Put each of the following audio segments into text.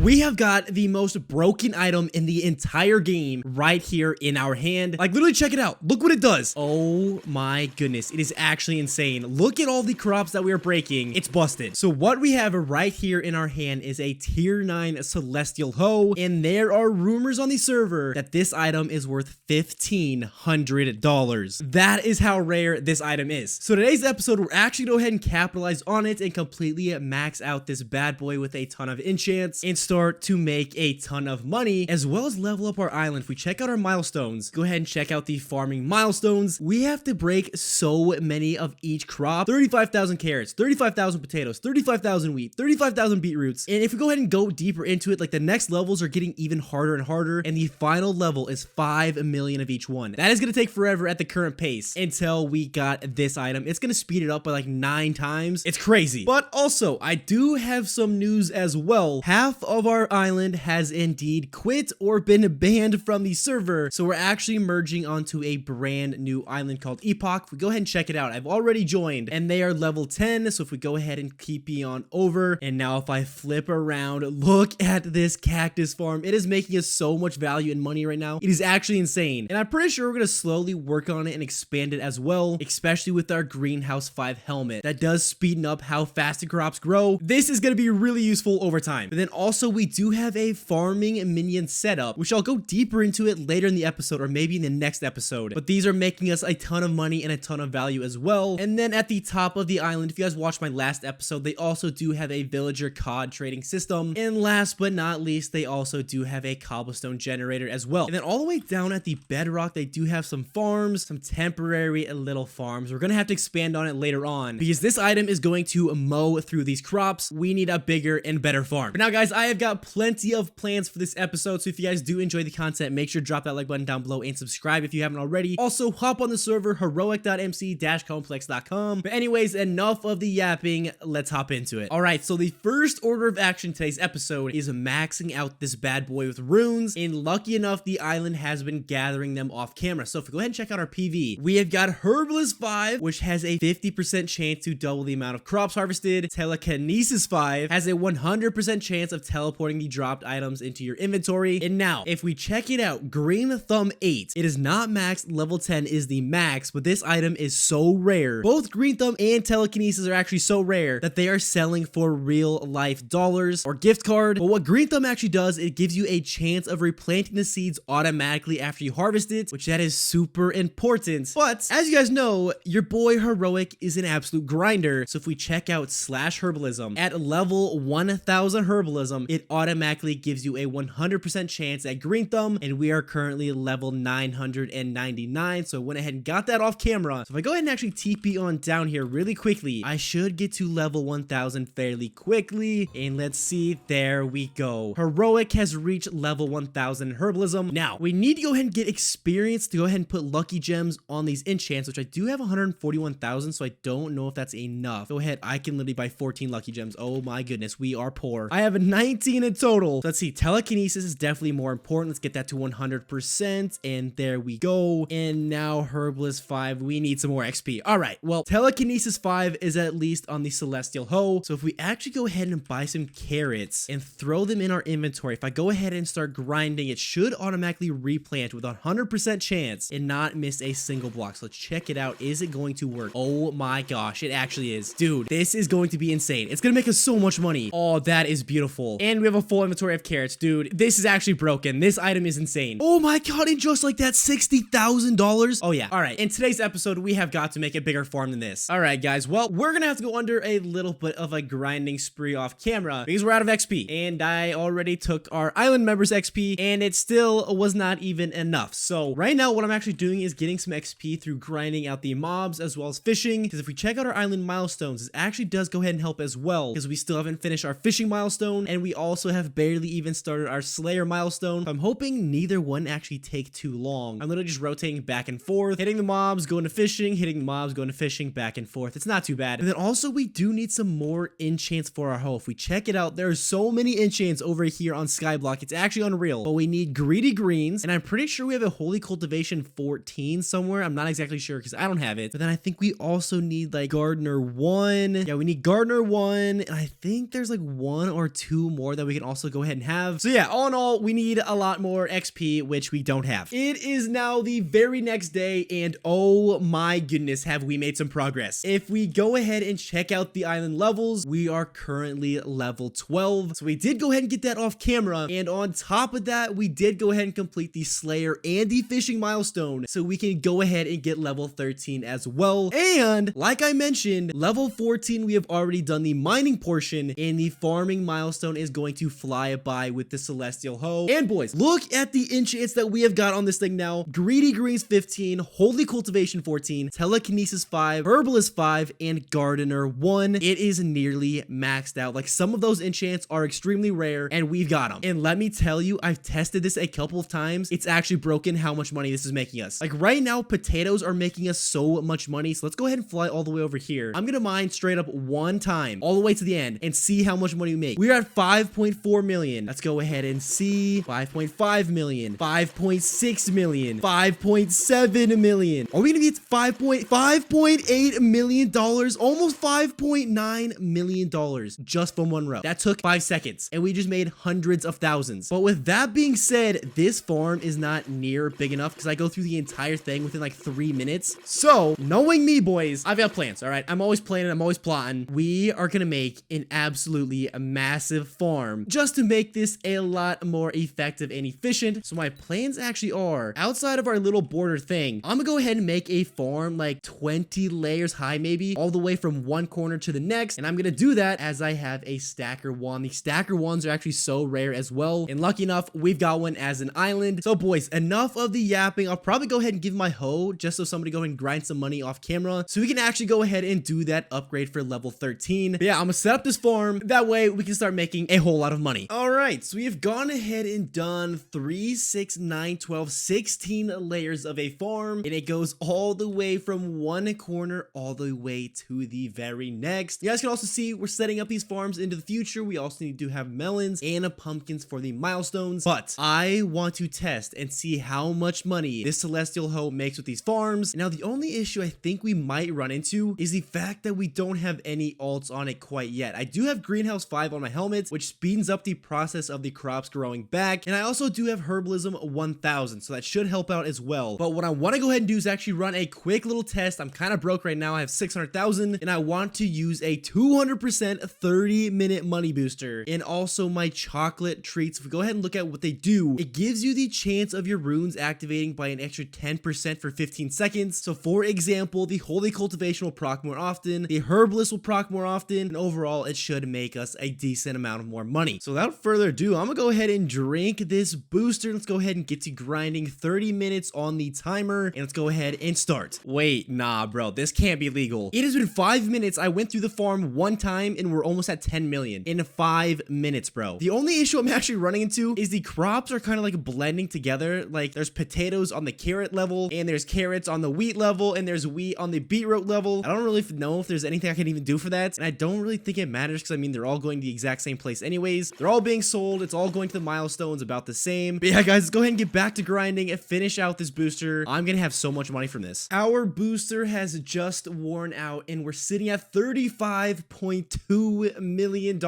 we have got the most broken item in the entire game right here in our hand. Like, literally check it out. Look what it does. Oh my goodness. It is actually insane. Look at all the crops that we are breaking. It's busted. So what we have right here in our hand is a tier 9 celestial hoe, and there are rumors on the server that this item is worth $1,500. That is how rare this item is. So today's episode, we're actually going to go ahead and capitalize on it and completely max out this bad boy with a ton of enchants and start to make a ton of money, as well as level up our island. If we check out our milestones, go ahead and check out the farming milestones. We have to break so many of each crop: 35,000 carrots, 35,000 potatoes, 35,000 wheat, 35,000 beetroots. And if we go ahead and go deeper into it, like, the next levels are getting even harder and harder, and the final level is 5 million of each one. That is going to take forever at the current pace until we got this item. It's going to speed it up by like 9 times. It's crazy. But also, I do have some news as well. Half of our island has indeed quit or been banned from the server, so we're actually merging onto a brand new island called Epoch. If we go ahead and check it out, I've already joined, and they are level 10. So if we go ahead and keep on over, and now if I flip around, look at this cactus farm. It is making us so much value and money right now. It is actually insane, and I'm pretty sure we're going to slowly work on it and expand it as well, especially with our greenhouse 5 helmet. That does speeden up how fast the crops grow. This is going to be really useful over time. But then also, we do have a farming minion setup, which I'll go deeper into it later in the episode, or maybe in the next episode. But these are making us a ton of money and a ton of value as well. And then at the top of the island, if you guys watched my last episode, they also do have a villager COD trading system. And last but not least, they also do have a cobblestone generator as well. And then all the way down at the bedrock, they do have some farms, some temporary little farms. We're going to have to expand on it later on, because this item is going to mow through these crops. We need a bigger and better farm. But now, guys, I have got plenty of plans for this episode. So if you guys do enjoy the content, make sure to drop that like button down below and subscribe if you haven't already. Also, hop on the server, heroic.mc-complex.com. But anyways, enough of the yapping. Let's hop into it. All right, so the first order of action today's episode is maxing out this bad boy with runes. And lucky enough, the island has been gathering them off camera. So if we go ahead and check out our PV, we have got Herbalist 5, which has a 50% chance to double the amount of crops harvested. Telekinesis 5 has a 100% chance of teleporting the dropped items into your inventory. And now, if we check it out, Green Thumb 8, it is not maxed. Level 10 is the max, but this item is so rare. Both Green Thumb and Telekinesis are actually so rare that they are selling for real life dollars or gift card. But what Green Thumb actually does, it gives you a chance of replanting the seeds automatically after you harvest it, which that is super important. But as you guys know, your boy Hxroic is an absolute grinder. So if we check out /herbalism at level 1000 herbalism, it automatically gives you a 100% chance at Green Thumb, and we are currently level 999. So I went ahead and got that off camera. So if I go ahead and actually TP on down here really quickly, I should get to level 1000 fairly quickly. And let's see, there we go. Hxroic has reached level 1000 herbalism. Now we need to go ahead and get experience to go ahead and put lucky gems on these enchants, which I do have 141,000, so I don't know if that's enough. Go ahead, I can literally buy 14 lucky gems. Oh my goodness, we are poor. I have 19 in total. So let's see, telekinesis is definitely more important. Let's get that to 100%, and there we go. And now Herbalist 5, we need some more XP. All right, well, Telekinesis 5 is at least on the celestial hoe. So if we actually go ahead and buy some carrots and throw them in our inventory, if I go ahead and start grinding, it should automatically replant with a 100% chance and not miss a single block. So let's check it out. Is it going to work? Oh my gosh, it actually is. Dude, this is going to be insane. It's gonna make us so much money. Oh, that is beautiful. And we have a full inventory of carrots. Dude, this is actually broken. This item is insane. Oh my god, and just like that, $60,000. Oh yeah. All right, in today's episode, we have got to make a bigger farm than this. All right, guys, well, we're gonna have to go under a little bit of a grinding spree off camera because we're out of XP, and I already took our island members XP, and it still was not even enough. So right now, what I'm actually doing is getting some XP through grinding out the mobs as well as fishing, because if we check out our island milestones, it actually does go ahead and help as well, because we still haven't finished our fishing milestone, and we also have barely even started our slayer milestone. So I'm hoping neither one actually take too long. I'm literally just rotating back and forth, hitting the mobs, going to fishing, hitting the mobs, going to fishing, back and forth. It's not too bad. And then also, we do need some more enchants for our hoe. If we check it out, there are so many enchants over here on SKYBLOCK. It's actually unreal. But we need greedy greens, and I'm pretty sure we have a holy cultivation 14 somewhere. I'm not exactly sure because I don't have it. But then I think we also need like gardener 1. Yeah, we need gardener 1, and I think there's like 1 or 2 more more that we can also go ahead and have. So yeah, all in all, we need a lot more XP, which we don't have. It is now the very next day, and oh my goodness, have we made some progress. If we go ahead and check out the island levels, we are currently level 12. So we did go ahead and get that off camera, and on top of that, we did go ahead and complete the Slayer and the fishing milestone, so we can go ahead and get level 13 as well. And like I mentioned, level 14, we have already done the mining portion, and the farming milestone is going to fly by with the Celestial Hoe. And boys, look at the enchants that we have got on this thing now. Greedy Greens 15, Holy Cultivation 14, Telekinesis 5, Herbalist 5, and Gardener 1. It is nearly maxed out. Like, some of those enchants are extremely rare, and we've got them. And let me tell you, I've tested this a couple of times. It's actually broken how much money this is making us. Like, right now, potatoes are making us so much money. So let's go ahead and fly all the way over here. I'm gonna mine straight up one time, all the way to the end, and see how much money we make. We're at 5.4 million. Let's go ahead and see. 5.5 million, 5.6 million, 5.7 million. Are we gonna be at $5.8 million? Almost $5.9 million just from one row. That took 5 seconds, and we just made hundreds of thousands. But with that being said, this farm is not near big enough because I go through the entire thing within like 3 minutes. So knowing me, boys, I've got plans. All right, I'm always planning, I'm always plotting. We are gonna make an absolutely massive farm just to make this a lot more effective and efficient. So my plans actually are, outside of our little border thing, I'm gonna go ahead and make a farm like 20 layers high, maybe all the way from one corner to the next. And I'm gonna do that as I have a stacker one. The stacker ones are actually so rare as well, and lucky enough, we've got one as an island. So boys, enough of the yapping. I'll probably go ahead and give my hoe just so somebody go ahead and grind some money off camera, so we can actually go ahead and do that upgrade for level 13. But yeah, I'm gonna set up this farm. That way we can start making a whole lot of money. All right, so we have gone ahead and done 3, 6, 9, 12, 16 layers of a farm, and it goes all the way from one corner all the way to the very next. You guys can also see we're setting up these farms into the future. We also need to have melons and pumpkins for the milestones, but I want to test and see how much money this Celestial Hoe makes with these farms. Now, the only issue I think we might run into is the fact that we don't have any alts on it quite yet. I do have Greenhouse 5 on my helmet, which speeds up the process of the crops growing back, and I also do have Herbalism 1000, so that should help out as well. But what I want to go ahead and do is actually run a quick little test. I'm kind of broke right now. I have 600,000, and I want to use a 200% 30-minute money booster, and also my chocolate treats. If we go ahead and look at what they do, it gives you the chance of your runes activating by an extra 10% for 15 seconds. So for example, the Holy Cultivation will proc more often, the Herbalist will proc more often, and overall it should make us a decent amount of more money. So without further ado, I'm gonna go ahead and drink this booster. Let's go ahead and get to grinding. 30 minutes on the timer, and let's go ahead and start. Wait, nah bro, this can't be legal. It has been 5 minutes. I went through the farm one time and we're almost at 10 million in 5 minutes, bro. The only issue I'm actually running into is the crops are kind of like blending together. Like, there's potatoes on the carrot level, and there's carrots on the wheat level, and there's wheat on the beetroot level. I don't really know if there's anything I can even do for that, and I don't really think it matters because I mean they're all going to the exact same place anyways. They're all being sold. It's all going to the milestones about the same. But yeah, guys, let's go ahead and get back to grinding and finish out this booster. I'm gonna have so much money from this. Our booster has just worn out, and we're sitting at $35.2 million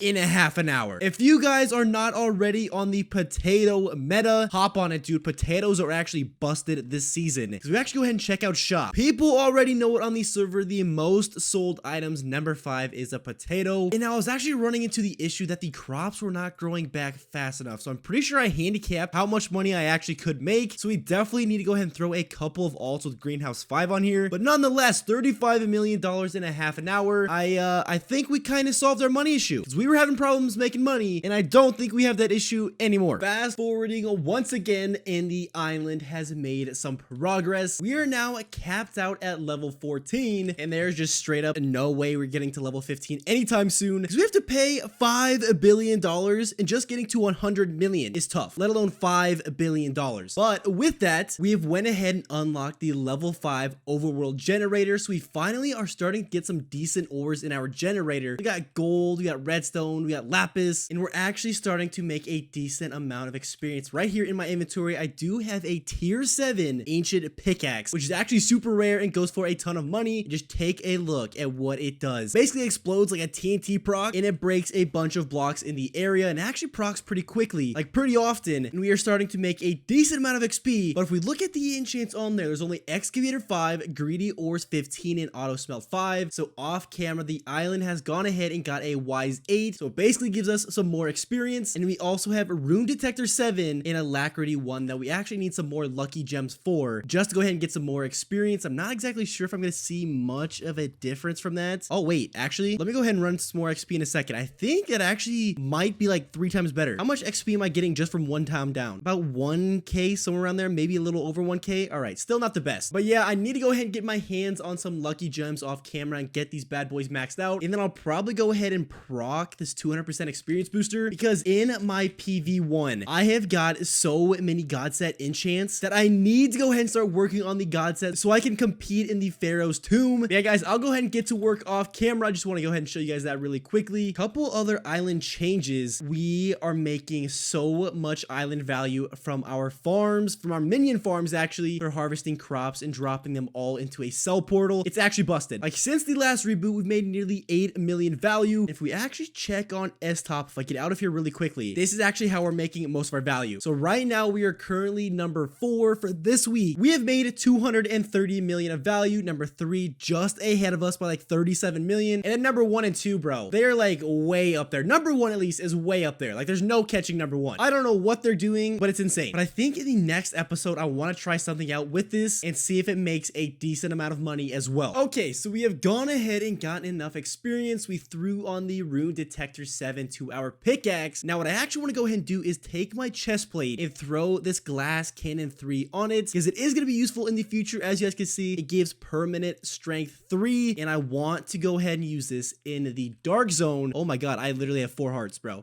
in a half an hour. If you guys are not already on the potato meta, hop on it, dude. Potatoes are actually busted this season. So we actually go ahead and check out shop. People already know it on the server. The most sold items, number 5 is a potato. And I was actually running into the issue that the crops were not growing back fast enough. So I'm pretty sure I handicapped how much money I actually could make. So we definitely need to go ahead and throw a couple of alts with Greenhouse 5 on here. But nonetheless, $35 million in a half an hour. I think we kind of solved our money issue, because we were having problems making money, and I don't think we have that issue anymore. Fast forwarding once again, and the island has made some progress. We are now capped out at level 14, and there's just straight up no way we're getting to level 15 anytime soon, because we have to pay $5 billion, and just getting to 100 million is tough, let alone $5 billion. But with that, we have went ahead and unlocked the level 5 overworld generator, so we finally are starting to get some decent ores in our generator. We got gold, we got redstone, we got lapis, and we're actually starting to make a decent amount of experience. Right here in my inventory, I do have a tier 7 ancient pickaxe, which is actually super rare and goes for a ton of money. Just take a look at what it does. Basically explodes like a TNT proc, and it breaks a bunch of of blocks in the area and actually procs pretty quickly, like pretty often, and we are starting to make a decent amount of XP. But if we look at the enchants on there, there's only Excavator 5, Greedy Ores 15, and Auto Smelt 5. So off camera, the island has gone ahead and got a Wise 8, so it basically gives us some more experience. And we also have a Rune Detector 7 and Alacrity 1 that we actually need some more lucky gems for, just to go ahead and get some more experience. I'm not exactly sure if I'm going to see much of a difference from that. Oh wait, actually, let me go ahead and run some more XP in a second. I think it actually might be like 3 times better. How much XP am I getting just from one time down? About 1k, somewhere around there, maybe a little over 1k. All right, still not the best, but yeah, I need to go ahead and get my hands on some lucky gems off camera and get these bad boys maxed out, and then I'll probably go ahead and proc this 200% experience booster, because in my PV1 I have got so many god set enchants that I need to go ahead and start working on the god set so I can compete in the Pharaoh's tomb. But yeah guys, I'll go ahead and get to work off camera. I just want to go ahead and show you guys that really quickly. Couple other island changes. We are making so much island value from our farms, from our minion farms actually, for harvesting crops and dropping them all into a sell portal. It's actually busted. Like since the last reboot, we've made nearly 8 million value. If we actually check on S-Top, if I get out of here really quickly, this is actually how we're making most of our value. So right now we are currently number 4 for this week. We have made 230 million of value. Number 3 just ahead of us by like 37 million. And then number 1 and 2, bro, they're like way up there. Number 1 at least is way up there. Like there's no catching number 1. I don't know what they're doing, but it's insane. But I think in the next episode, I want to try something out with this and see if it makes a decent amount of money as well. Okay, so we have gone ahead and gotten enough experience. We threw on the Rune Detector 7 to our pickaxe. Now what I actually want to go ahead and do is take my chest plate and throw this glass cannon 3 on it, because it is going to be useful in the future. As you guys can see, it gives permanent strength 3, and I want to go ahead and use this in the dark zone. Oh my god, I literally have 4 hearts, bro.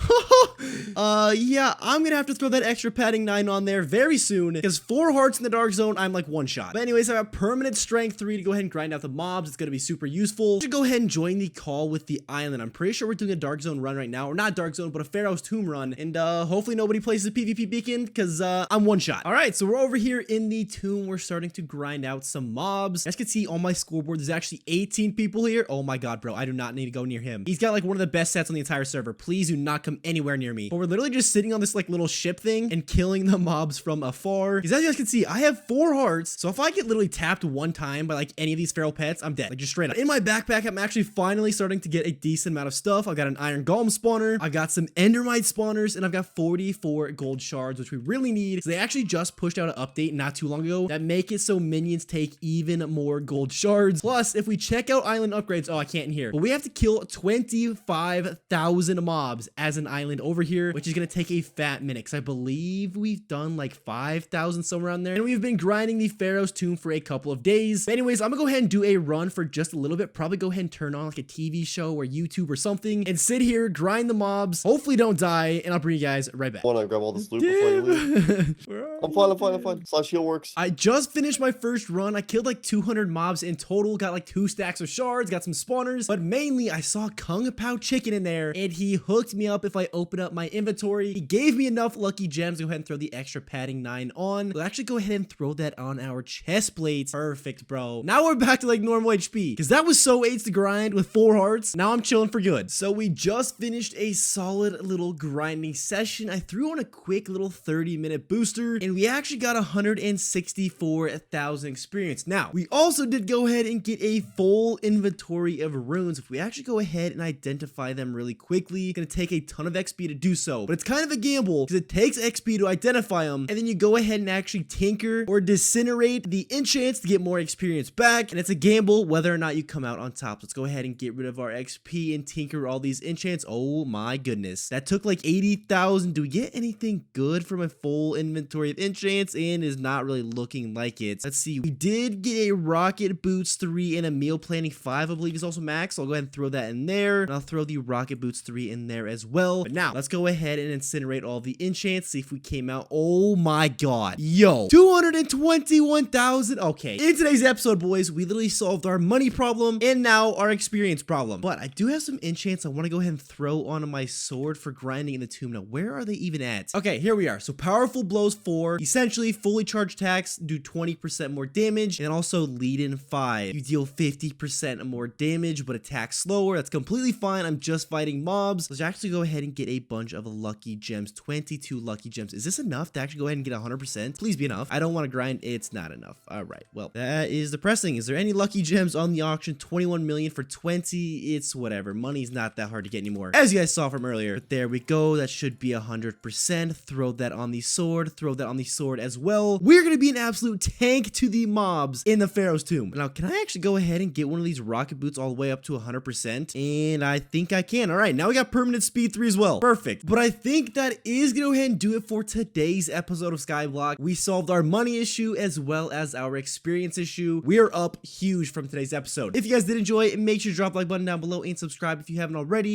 Yeah, I'm gonna have to throw that extra padding 9 on there very soon, because 4 hearts in the dark zone, I'm like 1 shot. But anyways, I have permanent strength 3 to go ahead and grind out the mobs. It's gonna be super useful. I should go ahead and join the call with the island. I'm pretty sure we're doing a dark zone run right now, or not dark zone, but a Pharaoh's tomb run, and hopefully nobody plays the PvP beacon, because I'm 1 shot. All right, so we're over here in the tomb. We're starting to grind out some mobs. As you can see on my scoreboard, there's actually 18 people here. Oh my god, bro, I do not need to go near him. He's got like one of the best sets on the entire server. Please do not come anywhere near me. But we're literally just sitting on this like little ship thing and killing the mobs from afar, because as you guys can see, I have 4 hearts, so if I get literally tapped 1 time by like any of these feral pets, I'm dead, like just straight up. In my backpack, I'm actually finally starting to get a decent amount of stuff. I've got an iron golem spawner, I've got some endermite spawners, and I've got 44 gold shards, which we really need. So they actually just pushed out an update not too long ago that make it so minions take even more gold shards. Plus, if we check out island upgrades, oh, I can't in here, but we have to kill 25,000 mobs as an island over here, which is gonna take a fat minute, because I believe we've done like 5,000 somewhere around there, and we've been grinding the Pharaoh's tomb for a couple of days. But anyways, I'm gonna go ahead and do a run for just a little bit, probably go ahead and turn on like a TV show or YouTube or something, and sit here, grind the mobs, hopefully don't die, and I'll bring you guys right back. I want to grab all this loot before you leave. I'm fine. Slash heal works. I just finished my first run. I killed like 200 mobs in total, got like 2 stacks of shards, got some spawners, but mainly I saw Kung Pao Chicken in there, and he hooked me up if I open up my inventory. He gave me enough lucky gems to go ahead and throw the extra padding 9 on. We'll actually go ahead and throw that on our chest plates. Perfect, bro. Now we're back to like normal HP, because that was so AIDS to grind with 4 hearts. Now I'm chilling for good. So we just finished a solid little grinding session. I threw on a quick little 30-minute booster, and we actually got 164,000 experience. Now, we also did go ahead and get a full inventory of runes. If we actually go ahead and identify them really quickly, it's gonna take a ton of XP to do so, but it's kind of a gamble, because it takes XP to identify them, and then you go ahead and actually tinker or disintegrate the enchants to get more experience back, and it's a gamble whether or not you come out on top. Let's go ahead and get rid of our XP and tinker all these enchants. Oh my goodness, that took like 80,000. Do we get anything good from a full inventory of enchants? And is not really looking like it. Let's see, we did get a rocket boots 3 and a meal planning 5, I believe is also max. So I'll go ahead and throw that in there, and I'll throw the rocket boots 3 in there as well. But now let's go ahead and incinerate all the enchants, see if we came out. Oh my god. Yo, 221,000. Okay, in today's episode, boys, we literally solved our money problem and now our experience problem. But I do have some enchants I want to go ahead and throw onto my sword for grinding in the tomb. Now, where are they even at? Okay, here we are. So powerful blows 4, essentially fully charged attacks do 20% more damage, and also lead in 5. You deal 50% more damage, but attack slower. That's completely fine. I'm just fighting mobs. Let's actually go ahead and get a bunch of lucky gems. 22 lucky gems. Is this enough to actually go ahead and get 100%? Please be enough. I don't want to grind. It's not enough. All right. Well, that is depressing. Is there any lucky gems on the auction? 21 million for 20. It's whatever. Money's not that hard to get anymore, as you guys saw from earlier. But there we go. That should be 100%. Throw that on the sword. Throw that on the sword as well. We're going to be an absolute tank to the mobs in the Pharaoh's tomb. Now, can I actually go ahead and get one of these rocket boots all the way up to 100%? And I think I can. All right, now we got permanent speed 3 as well. Perfect. But I think that is going to go ahead and do it for today's episode of Skyblock. We solved our money issue as well as our experience issue. We are up huge from today's episode. If you guys did enjoy it, make sure to drop the like button down below and subscribe if you haven't already.